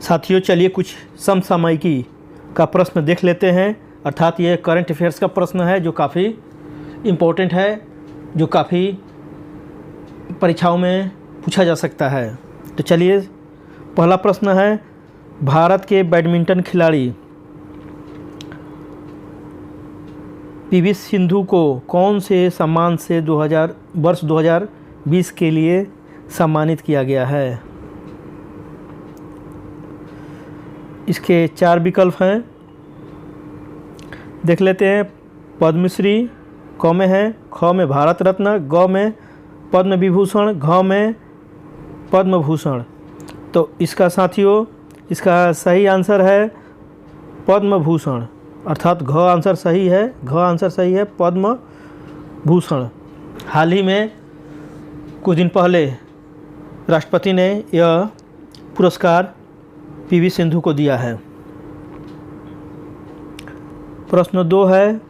साथियों, चलिए कुछ समसामयिकी का प्रश्न देख लेते हैं। अर्थात ये करंट अफेयर्स का प्रश्न है जो काफ़ी इम्पोर्टेंट है, जो काफ़ी परीक्षाओं में पूछा जा सकता है। तो चलिए, पहला प्रश्न है, भारत के बैडमिंटन खिलाड़ी पीवी सिंधु को कौन से सम्मान से वर्ष 2020 के लिए सम्मानित किया गया है? इसके 4 विकल्प हैं, देख लेते हैं। पद्मश्री, क में है, ख में भारत रत्न, ग में पद्म विभूषण, घ में पद्म भूषण। तो इसका साथियों, इसका सही आंसर है पद्म भूषण, अर्थात घ आंसर सही है, पद्म भूषण। हाल ही में कुछ दिन पहले राष्ट्रपति ने यह पुरस्कार पीवी सिंधु को दिया है। प्रश्न 2 है,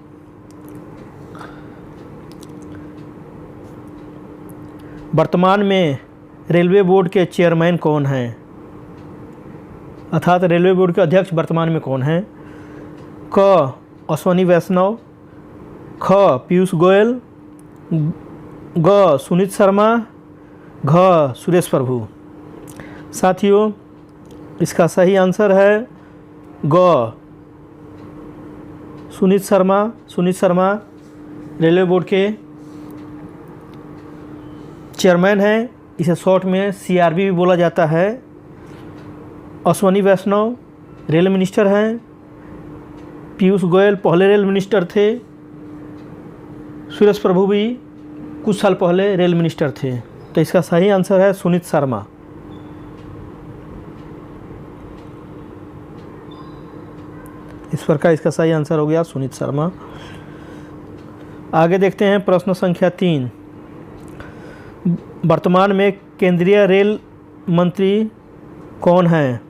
वर्तमान में रेलवे बोर्ड के चेयरमैन कौन हैं? अर्थात रेलवे बोर्ड के अध्यक्ष वर्तमान में कौन हैं? क अश्वनी वैष्णव, ख पीयूष गोयल, ग सुनीत शर्मा, घ सुरेश प्रभु। साथियों, इसका सही आंसर है ग सुनीत शर्मा रेलवे बोर्ड के चेयरमैन हैं। इसे शॉर्ट में सीआरबी भी बोला जाता है। अश्वनी वैष्णव रेल मिनिस्टर हैं, पीयूष गोयल पहले रेल मिनिस्टर थे, सुरेश प्रभु भी कुछ साल पहले रेल मिनिस्टर थे। तो इसका सही आंसर है सुनीत शर्मा। इस प्रकार इसका सही आंसर हो गया सुनीत शर्मा। आगे देखते हैं प्रश्न संख्या 3, वर्तमान में केंद्रीय रेल मंत्री कौन हैं?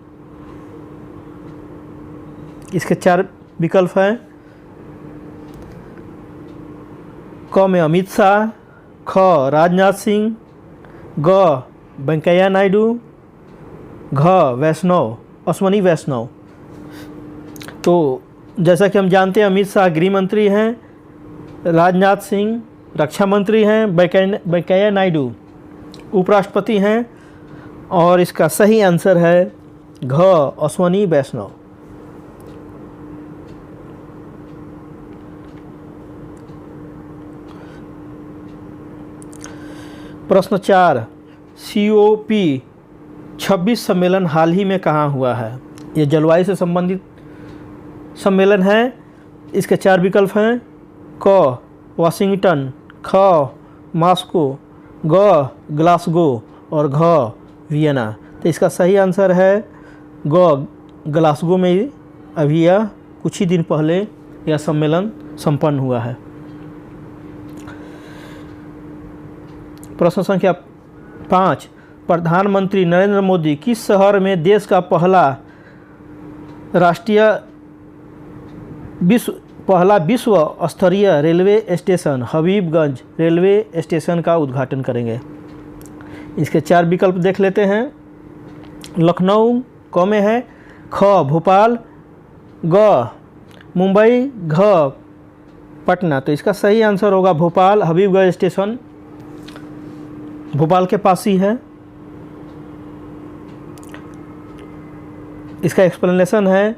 इसके 4 विकल्प हैं, क में अमित शाह, ख राजनाथ सिंह, ग वेंकैया नायडू, घ अश्वनी वैष्णव। तो जैसा कि हम जानते हैं, अमित शाह गृह मंत्री हैं, राजनाथ सिंह रक्षा मंत्री हैं, वेंकैया नायडू उपराष्ट्रपति हैं, और इसका सही आंसर है घ अश्वनी वैष्णव। प्रश्न 4, COP 26 सम्मेलन हाल ही में कहाँ हुआ है? ये जलवायु से संबंधित सम्मेलन है। इसके 4 विकल्प हैं, क वाशिंगटन, ख मॉस्को, ग ग्लासगो और घ वियना। तो इसका सही आंसर है ग ग्लासगो में अभी यह कुछ ही दिन पहले यह सम्मेलन संपन्न हुआ है। प्रश्न संख्या 5, प्रधानमंत्री नरेंद्र मोदी किस शहर में देश का पहला विश्व स्तरीय railway station Habibganj railway station का उद्घाटन करेंगे? इसके 4 विकल्प देख लेते हैं। लखनऊ, क में है, ख भोपाल, ग मुंबई, घ पटना। तो इसका सही आंसर होगा भोपाल। हबीबगंज स्टेशन भोपाल के पास ही है। इसका एक्सप्लेनेशन है,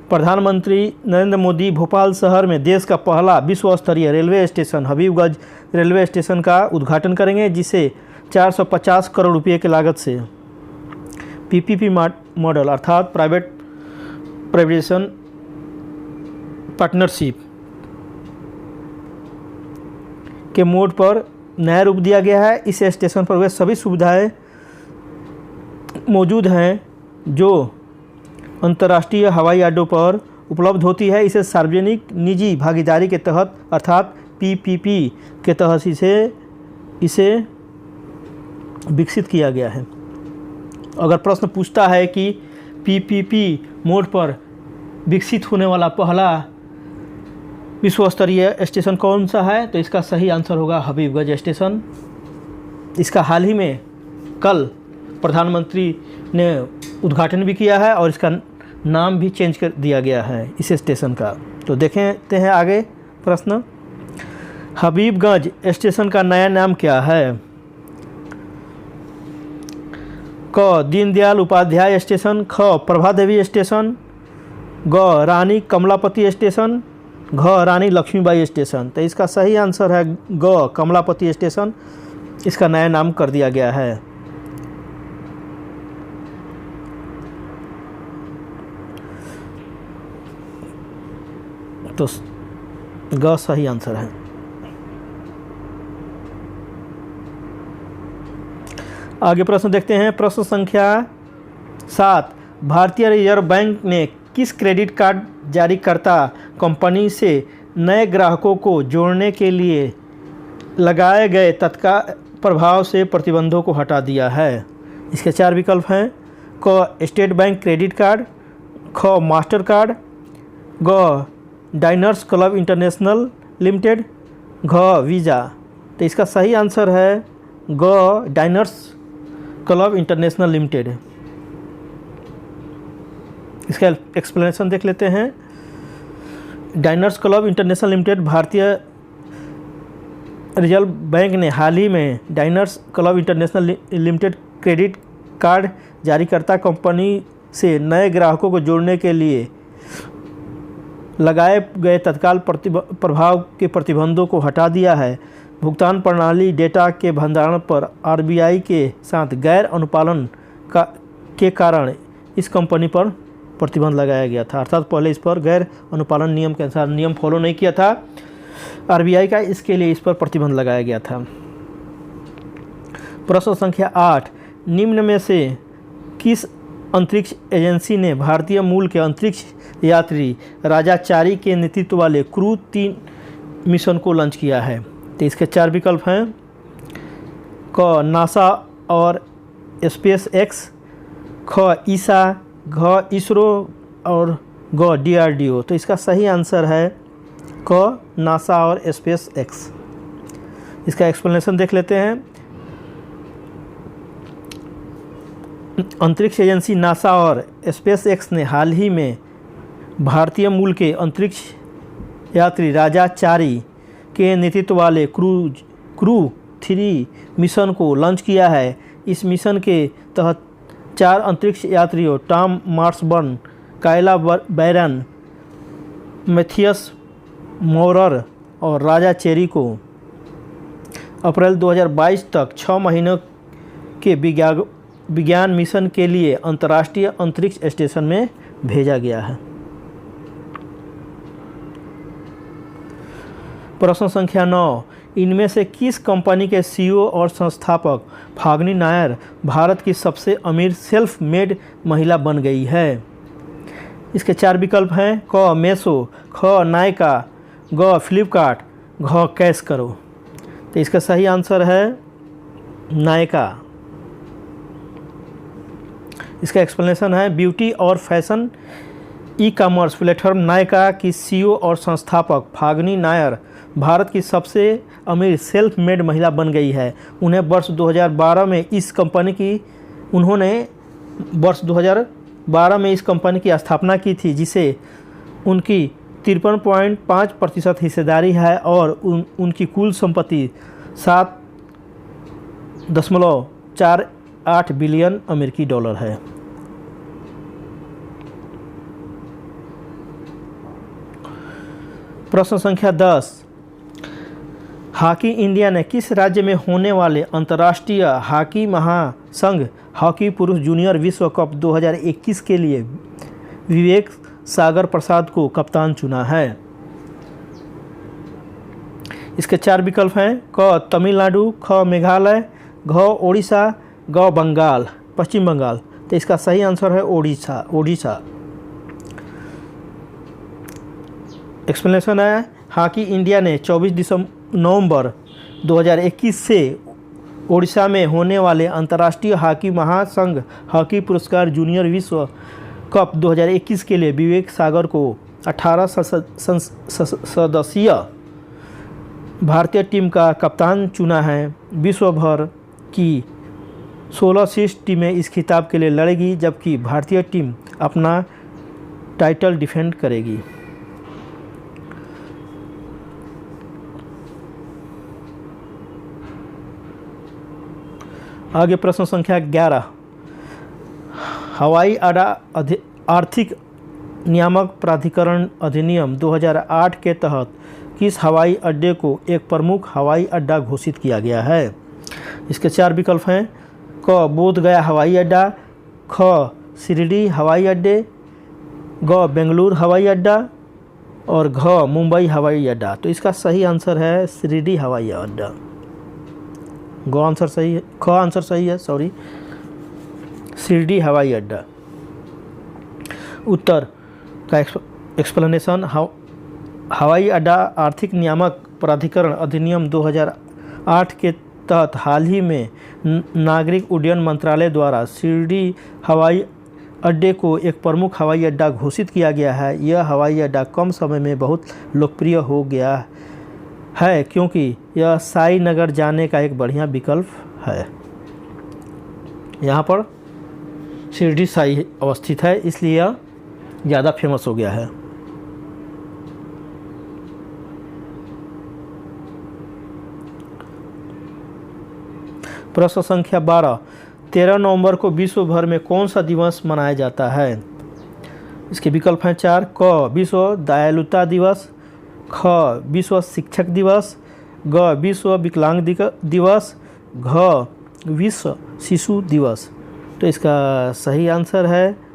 प्रधानमंत्री नरेंद्र मोदी भोपाल शहर में देश का पहला विश्व स्तरीय railway station Habibganj railway station का उद्घाटन करेंगे, जिसे 450 करोड़ रुपये की लागत से PPP मॉडल अर्थात प्राइवेट प्राइवेटाइजेशन पार्टनरशिप के मोड पर नया रूप दिया गया है। इस स्टेशन पर वे सभी सुविधाएं मौजूद हैं जो अंतर्राष्ट्रीय हवाई अड्डों पर उपलब्ध होती है। इसे सार्वजनिक निजी भागीदारी के तहत अर्थात PPP के तहत इसे विकसित किया गया है। अगर प्रश्न पूछता है कि PPP मोड पर विकसित होने वाला पहला विश्व स्तरीय स्टेशन कौन सा है, तो इसका सही आंसर होगा हबीबगंज स्टेशन। इसका हाल ही में कल प्रधानमंत्री ने उद्घाटन भी किया है और इसका नाम भी चेंज कर दिया गया है इस स्टेशन का। तो देखते हैं आगे प्रश्न। हबीबगंज स्टेशन का नया नाम क्या है? क दीनदयाल उपाध्याय स्टेशन, ख प्रभा देवी स्टेशन, ग रानी कमलापति स्टेशन, घ रानी लक्ष्मीबाई स्टेशन। तो इसका सही आंसर है ग कमलापति स्टेशन, इसका नया नाम कर दिया गया है। तो ग सही आंसर है। आगे प्रश्न देखते हैं। प्रश्न संख्या 7। भारतीय रिजर्व बैंक ने किस क्रेडिट कार्ड जारीकर्ता कंपनी से नए ग्राहकों को जोड़ने के लिए लगाए गए तत्काल प्रभाव से प्रतिबंधों को हटा दिया है? इसके 4 विकल्प हैं। क स्टेट बैंक क्रेडिट कार्ड, ख मास्टर कार्ड, ग डाइनर्स क्लब इंटरनेशनल लिमिटेड, घ वीज़ा। तो इसका सही आंसर है ग डाइनर्स क्लब इंटरनेशनल लिमिटेड। इसका एक्सप्लेनेशन देख लेते हैं। डाइनर्स क्लब इंटरनेशनल लिमिटेड भारतीय रिजर्व बैंक ने हाल ही में diners club international limited credit card जारीकर्ता कंपनी से नए ग्राहकों को जोड़ने के लिए लगाए गए तत्काल प्रभाव के प्रतिबंधों को हटा दिया है। भुगतान प्रणाली डेटा के भंडारण पर आरबीआई के साथ गैर अनुपालन के कारण इस कंपनी पर प्रतिबंध लगाया गया था। अर्थात पहले इस पर गैर अनुपालन नियम के अनुसार नियम फॉलो नहीं किया था आरबीआई का, इसके लिए इस पर प्रतिबंध लगाया गया था। प्रश्न संख्या 8। निम्न में से किस अंतरिक्ष एजेंसी ने भारतीय मूल के अंतरिक्ष यात्री राजाचारी के नेतृत्व वाले क्रू 3 मिशन को लॉन्च किया है? तो इसके 4 विकल्प हैं। क नासा और स्पेस एक्स, ख ईसा, घ इसरो और ग डीआरडीओ। तो इसका सही आंसर है क नासा और स्पेस एक्स। इसका एक्सप्लेनेशन देख लेते हैं। अंतरिक्ष एजेंसी नासा और स्पेस एक्स ने हाल ही में भारतीय मूल के अंतरिक्ष यात्री राजाचारी के नेतृत्व वाले क्रू 3 मिशन को लॉन्च किया है। इस मिशन के तहत 4 अंतरिक्ष यात्रियों टॉम मार्सबर्न, काइला बैरन, मैथियस मौरर और राजाचेरी को अप्रैल 2022 तक 6 महीनों के विज्ञान मिशन के लिए अंतर्राष्ट्रीय अंतरिक्ष स्टेशन में भेजा गया है। प्रश्न संख्या 9। इनमें से किस कंपनी के सीईओ और संस्थापक फागनी नायर भारत की सबसे अमीर सेल्फ मेड महिला बन गई है? इसके 4 विकल्प हैं। क मेसो, ख नायका, ग फ्लिपकार्ट, घ कैश करो। तो इसका सही आंसर है नायका। इसका एक्सप्लेनेशन है। ब्यूटी और fashion e commerce platform Nykaa की सीईओ और संस्थापक फागनी नायर भारत की सबसे अमीर सेल्फ मेड महिला बन गई है। उन्हें वर्ष 2012 में इस कंपनी की स्थापना की थी, जिसे उनकी 53.5% हिस्सेदारी है और उनकी कुल संपत्ति 7.48 बिलियन अमेरिकी डॉलर है। प्रश्न संख्या 10। हॉकी इंडिया ने किस राज्य में होने वाले अंतर्राष्ट्रीय हॉकी महासंघ हॉकी पुरुष जूनियर विश्व कप 2021 के लिए विवेक सागर प्रसाद को कप्तान चुना है? इसके 4 विकल्प हैं। क तमिलनाडु, ख मेघालय, घ ओडिशा, ग बंगाल, पश्चिम बंगाल। तो इसका सही आंसर है ओडिशा। एक्सप्लेनेशन है। हॉकी इंडिया ने 24 नवंबर 2021 से ओडिशा में होने वाले अंतर्राष्ट्रीय हॉकी महासंघ हॉकी पुरस्कार जूनियर विश्व कप 2021 के लिए विवेक सागर को 18 सदस्यीय भारतीय टीम का कप्तान चुना है। विश्व भर की 16 शीर्ष टीमें इस खिताब के लिए लड़ेगी, जबकि भारतीय टीम अपना टाइटल डिफेंड करेगी। आगे प्रश्न संख्या 11, हवाई अड्डा आर्थिक नियामक प्राधिकरण अधिनियम 2008 के तहत किस हवाई अड्डे को एक प्रमुख हवाई अड्डा घोषित किया गया है? इसके 4 विकल्प हैं। क बोधगया हवाई अड्डा, ख शिरडी हवाई अड्डे, ग बेंगलुरु हवाई अड्डा और घ मुंबई हवाई अड्डा। तो इसका सही आंसर है शिरडी हवाई अड्डा। ग आंसर सही है, ख आंसर सही है, सॉरी, शिरडी हवाई अड्डा। उत्तर का एक्सप्लेनेशन, हवाई अड्डा आर्थिक नियामक प्राधिकरण अधिनियम 2008 के तहत हाल ही में नागरिक उड्डयन मंत्रालय द्वारा शिरडी हवाई अड्डे को एक प्रमुख हवाई अड्डा घोषित किया गया है। यह हवाई अड्डा कम समय में बहुत लोकप्रिय हो गया है क्योंकि यह साईनगर जाने का एक बढ़िया विकल्प है। यहाँ पर शिरडी साई अवस्थित है, इसलिए यह ज़्यादा फेमस हो गया है। प्रश्न संख्या 12, 13 नवंबर को विश्व भर में कौन सा दिवस मनाया जाता है? इसके विकल्प हैं 4, क विश्व दयालुता दिवस, ख विश्व शिक्षक दिवस, ग विश्व विकलांग दिवस, घ विश्व शिशु दिवस। तो इसका सही आंसर है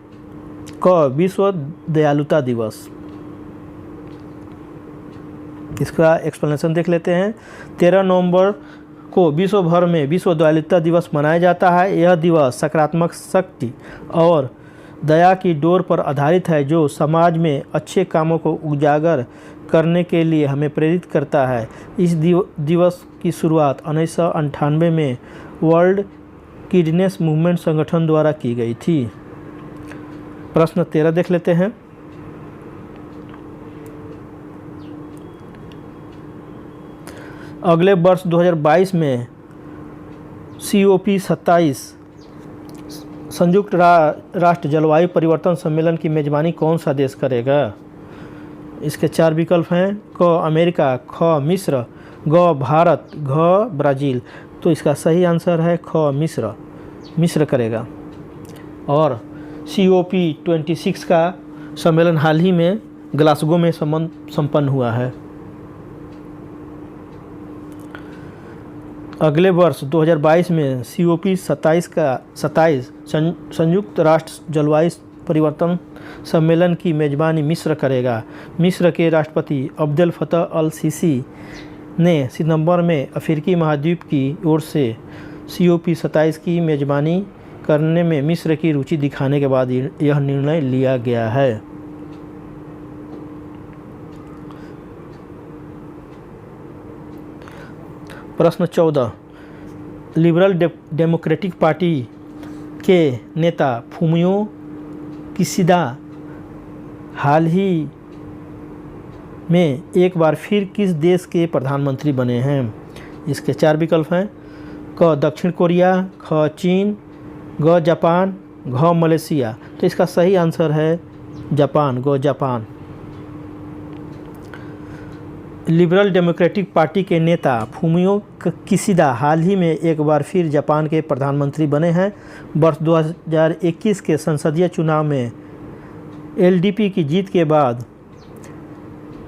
क विश्व दयालुता दिवस। इसका एक्सप्लेनेशन देख लेते हैं। 13 नवंबर को विश्व भर में विश्व दयालुता दिवस मनाया जाता है। यह दिवस सकारात्मक शक्ति और दया की डोर पर आधारित है, जो समाज में अच्छे कामों को उजागर करने के लिए हमें प्रेरित करता है। इस दिवस की शुरुआत 1998 में वर्ल्ड किडनेस मूवमेंट संगठन द्वारा की गई थी। प्रश्न 13 देख लेते हैं। अगले वर्ष 2022 में COP27 संयुक्त राष्ट्र जलवायु परिवर्तन सम्मेलन की मेजबानी कौन सा देश करेगा? इसके 4 विकल्प हैं। क अमेरिका, ख मिस्र, ग भारत, घ ब्राज़ील। तो इसका सही आंसर है ख मिस्र करेगा। और COP26 का सम्मेलन हाल ही में ग्लासगो में संपन्न हुआ है। अगले वर्ष 2022 में COP27 संयुक्त राष्ट्र जलवायु परिवर्तन सम्मेलन की मेजबानी मिस्र करेगा। मिस्र के राष्ट्रपति अब्देल फतह अल सीसी ने सितंबर में अफ्रीकी महाद्वीप की ओर से COP27 की मेजबानी करने में मिस्र की रुचि दिखाने के बाद यह निर्णय लिया गया है। प्रश्न 14, लिबरल डेमोक्रेटिक पार्टी के नेता फुमियो किशिदा हाल ही में एक बार फिर किस देश के प्रधानमंत्री बने हैं? इसके 4 विकल्प हैं। क दक्षिण कोरिया, ख चीन, ग जापान, घ मलेशिया। तो इसका सही आंसर है जापान, ग जापान। लिबरल डेमोक्रेटिक पार्टी के नेता फुमियो किशिदा हाल ही में एक बार फिर जापान के प्रधानमंत्री बने हैं। वर्ष 2021 के संसदीय चुनाव में LDP की जीत के बाद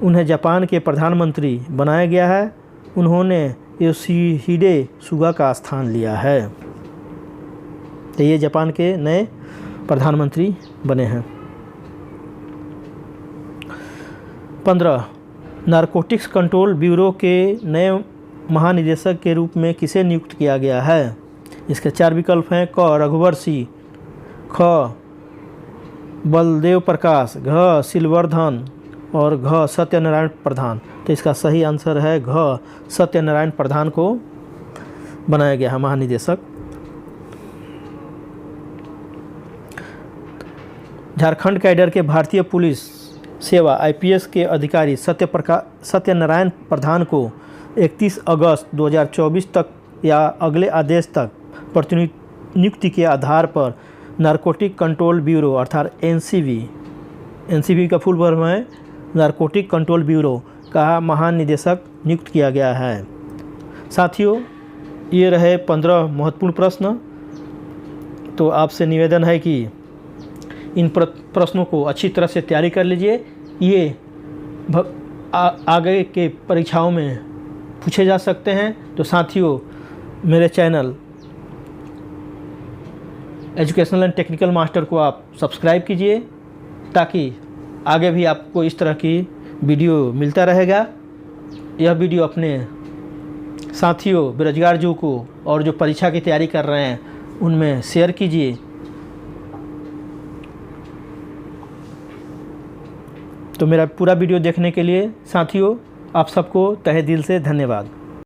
उन्हें जापान के प्रधानमंत्री बनाया गया है। उन्होंने योशिहिडे सुगा का स्थान लिया है। तो ये जापान के नए प्रधानमंत्री बने हैं। 15, नारकोटिक्स कंट्रोल ब्यूरो के नए महानिदेशक के रूप में किसे नियुक्त किया गया है? इसके 4 विकल्प हैं। क रघुवर सिंह, ख बलदेव प्रकाश, घ सिलवर्धन और घ सत्यनारायण प्रधान। तो इसका सही आंसर है घ सत्यनारायण प्रधान को बनाया गया है महानिदेशक। झारखंड कैडर के भारतीय पुलिस सेवा IPS के अधिकारी सत्यनारायण प्रधान को 31 अगस्त 2024 तक या अगले आदेश तक नियुक्ति के आधार पर नारकोटिक कंट्रोल ब्यूरो अर्थात एनसीबी का फुल फॉर्म है नारकोटिक कंट्रोल ब्यूरो का महानिदेशक नियुक्त किया गया है। साथियों, ये रहे 15 महत्वपूर्ण प्रश्न। तो आपसे निवेदन है कि इन प्रश्नों को अच्छी तरह से तैयारी कर लीजिए। ये आगे के परीक्षाओं में पूछे जा सकते हैं। तो साथियों, मेरे channel educational and technical master को आप सब्सक्राइब कीजिए, ताकि आगे भी आपको इस तरह की वीडियो मिलता रहेगा। यह वीडियो अपने साथियों बेरोजगार जो को और जो परीक्षा की तैयारी कर रहे हैं उनमें शेयर कीजिए। तो मेरा पूरा वीडियो देखने के लिए साथियों आप सबको तहे दिल से धन्यवाद।